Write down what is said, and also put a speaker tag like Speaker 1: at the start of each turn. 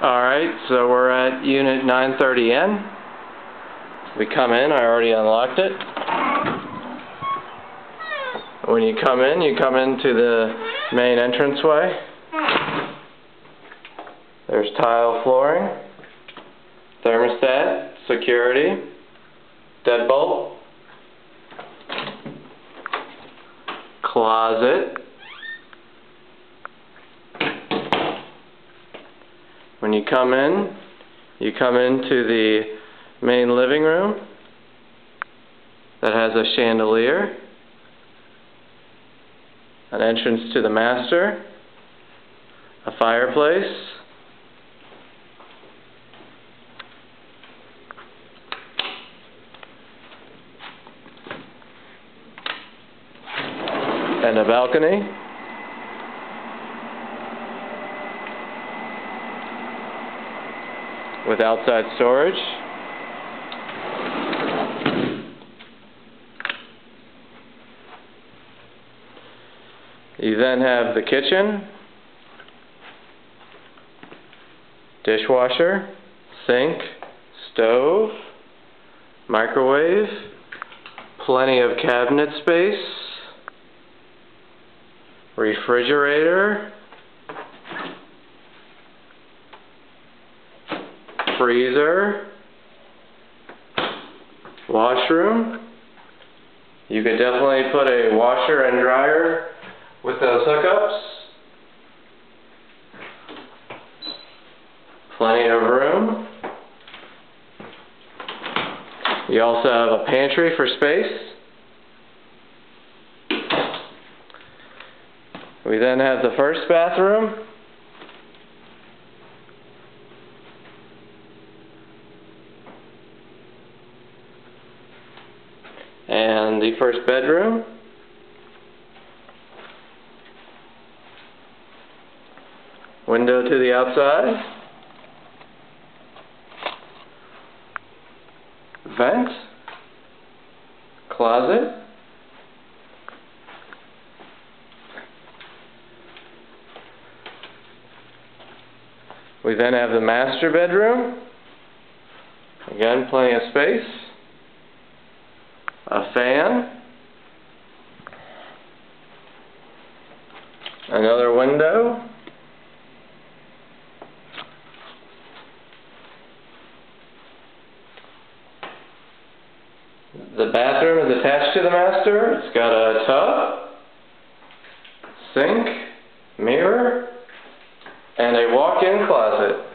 Speaker 1: Alright, so we're at unit 930N. We come in, I already unlocked it. When you come into the main entranceway. There's tile flooring, thermostat, security, deadbolt, closet. When you come into the main living room that has a chandelier, an entrance to the master, a fireplace, and a balcony. With outside storage. You then have the kitchen, dishwasher, sink, stove, microwave, plenty of cabinet space, refrigerator, freezer, washroom. You could definitely put a washer and dryer with those hookups. Plenty of room. You also have a pantry for space. We then have the first bathroom. And the first bedroom. Window to the outside. Vent. Closet. We then have the master bedroom. Again, plenty of space. A fan, another window, the bathroom is attached to the master. It's got a tub, sink, mirror, and a walk-in closet.